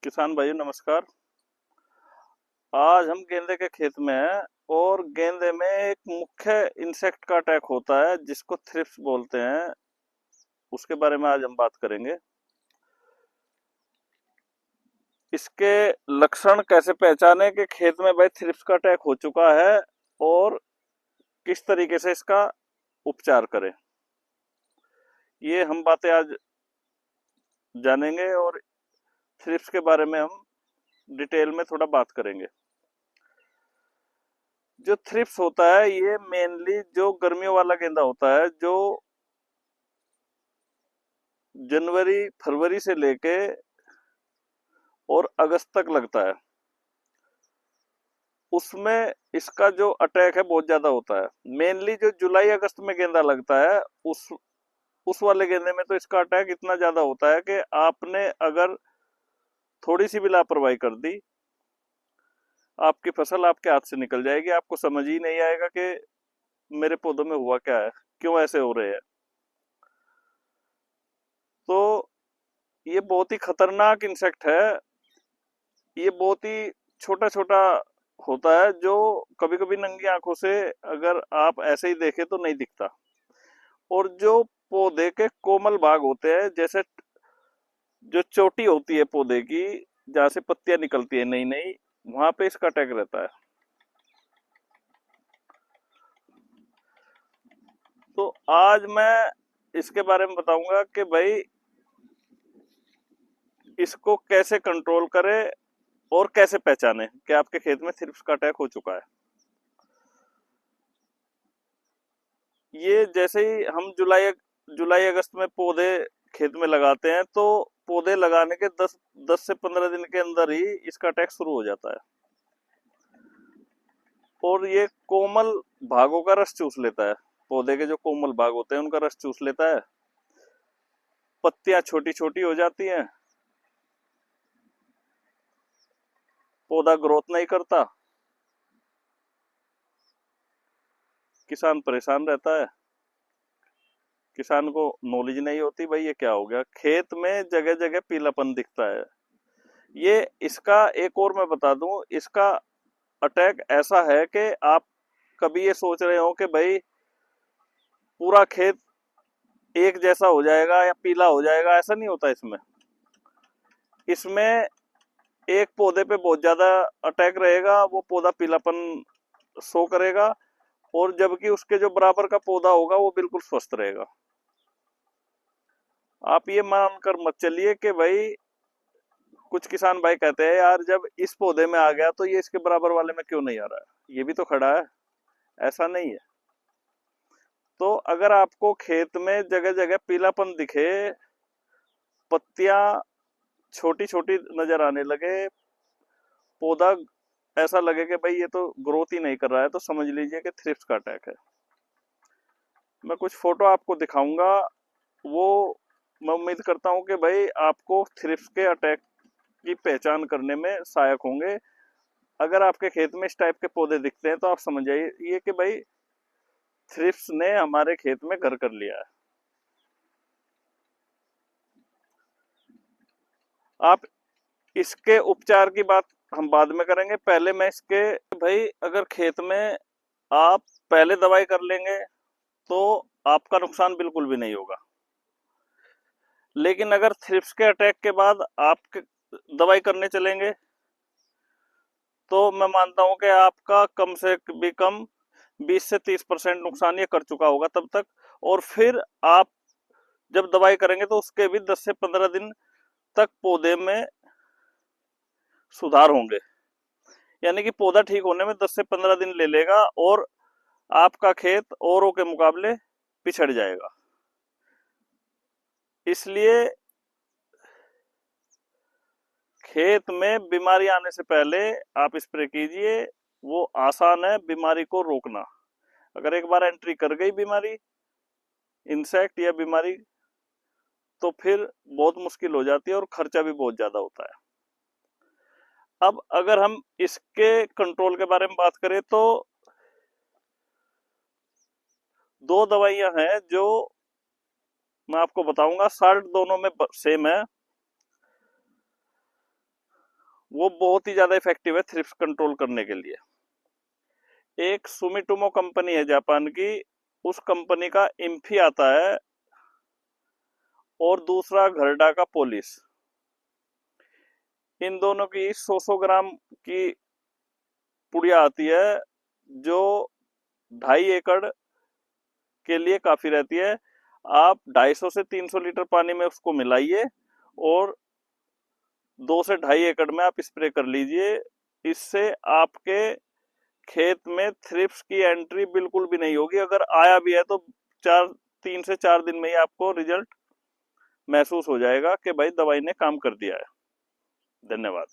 किसान भाइयों नमस्कार। आज हम गेंदे के खेत में हैं और गेंदे में एक मुख्य इंसेक्ट का अटैक होता है जिसको थ्रिप्स बोलते हैं। उसके बारे में आज हम बात करेंगे। इसके लक्षण कैसे पहचाने कि खेत में भाई थ्रिप्स का अटैक हो चुका है और किस तरीके से इसका उपचार करें, ये हम बातें आज जानेंगे और थ्रिप्स के बारे में हम डिटेल में थोड़ा बात करेंगे। जो थ्रिप्स होता है ये मेनली जो गर्मियों वाला गेंदा होता है, जो जनवरी फरवरी से लेके और अगस्त तक लगता है, उसमें इसका जो अटैक है बहुत ज्यादा होता है। मेनली जो जुलाई अगस्त में गेंदा लगता है उस वाले गेंदे में तो इसका अटैक इतना ज्यादा होता है कि आपने अगर थोड़ी सी भी लापरवाही कर दी, आपकी फसल आपके हाथ से निकल जाएगी। आपको समझ ही नहीं आएगा कि मेरे पौधों में हुआ क्या है, क्यों ऐसे हो रहे हैं। तो ये बहुत ही खतरनाक इंसेक्ट है। ये बहुत ही छोटा छोटा होता है, जो कभी कभी नंगी आंखों से अगर आप ऐसे ही देखें तो नहीं दिखता। और जो पौधे के कोमल भाग होते हैं, जैसे जो चोटी होती है पौधे की, जहां से पत्तियां निकलती है नई नई, वहां पे इसका अटैक रहता है। तो आज मैं इसके बारे में बताऊंगा कि भाई इसको कैसे कंट्रोल करें और कैसे पहचाने कि आपके खेत में थ्रिप्स का अटैक हो चुका है। ये जैसे ही हम जुलाई अगस्त में पौधे खेत में लगाते हैं, तो पौधे लगाने के 10 से 15 दिन के अंदर ही इसका अटैक शुरू हो जाता है। और ये कोमल भागों का रस चूस लेता है। पौधे के जो कोमल भाग होते हैं उनका रस चूस लेता है। पत्तियां छोटी छोटी हो जाती हैं, पौधा ग्रोथ नहीं करता, किसान परेशान रहता है। किसान को नॉलेज नहीं होती भाई ये क्या हो गया। खेत में जगह जगह पीलापन दिखता है। ये इसका एक और मैं बता दूं, इसका अटैक ऐसा है कि आप कभी ये सोच रहे हो कि भाई पूरा खेत एक जैसा हो जाएगा या पीला हो जाएगा, ऐसा नहीं होता। इसमें इसमें एक पौधे पे बहुत ज्यादा अटैक रहेगा, वो पौधा पीलापन शो करेगा, और जबकि उसके जो बराबर का पौधा होगा वो बिल्कुल स्वस्थ रहेगा। आप ये मानकर मत चलिए कि भाई, कुछ किसान भाई कहते हैं यार जब इस पौधे में आ गया तो ये इसके बराबर वाले में क्यों नहीं आ रहा है, ये भी तो खड़ा है। ऐसा नहीं है। तो अगर आपको खेत में जगह जगह पीलापन दिखे, पत्तियां छोटी छोटी नजर आने लगे, पौधा ऐसा लगे कि भाई ये तो ग्रोथ ही नहीं कर रहा है, तो समझ लीजिए कि थ्रिप्स का अटैक है। मैं कुछ फोटो आपको दिखाऊंगा, वो मैं उम्मीद करता हूँ कि भाई आपको थ्रिप्स के अटैक की पहचान करने में सहायक होंगे। अगर आपके खेत में इस टाइप के पौधे दिखते हैं तो आप समझ जाइए कि भाई थ्रिप्स ने हमारे खेत में घर कर लिया है। आप इसके उपचार की बात हम बाद में करेंगे। पहले मैं इसके, भाई अगर खेत में आप पहले दवाई कर लेंगे तो आपका नुकसान बिल्कुल भी नहीं होगा। लेकिन अगर थ्रिप्स के अटैक के बाद आप दवाई करने चलेंगे तो मैं मानता हूं कि आपका कम से भी कम 20 से 30% नुकसान ये कर चुका होगा तब तक। और फिर आप जब दवाई करेंगे तो उसके भी 10 से 15 दिन तक पौधे में सुधार होंगे। यानी कि पौधा ठीक होने में 10 से 15 दिन ले लेगा और आपका खेत औरों के मुकाबले पिछड़ जाएगा। इसलिए खेत में बीमारी आने से पहले आप स्प्रे कीजिए। वो आसान है बीमारी को रोकना। अगर एक बार एंट्री कर गई बीमारी, इंसेक्ट या बीमारी, तो फिर बहुत मुश्किल हो जाती है और खर्चा भी बहुत ज्यादा होता है। अब अगर हम इसके कंट्रोल के बारे में बात करें तो दो दवाइयां हैं जो मैं आपको बताऊंगा। साल्ट दोनों में सेम है। वो बहुत ही ज्यादा इफेक्टिव है थ्रिप्स कंट्रोल करने के लिए। एक सुमिटोमो कंपनी है जापान की, उस कंपनी का इम्फी आता है, और दूसरा घरडा का पोलिस। इन दोनों की 100 ग्राम की पुड़िया आती है, जो 2.5 एकड़ के लिए काफी रहती है। आप 250 से 300 लीटर पानी में उसको मिलाइए और 2 से 2.5 एकड़ में आप स्प्रे कर लीजिए। इससे आपके खेत में थ्रिप्स की एंट्री बिल्कुल भी नहीं होगी। अगर आया भी है तो 3 से 4 दिन में ही आपको रिजल्ट महसूस हो जाएगा कि भाई दवाई ने काम कर दिया है। धन्यवाद।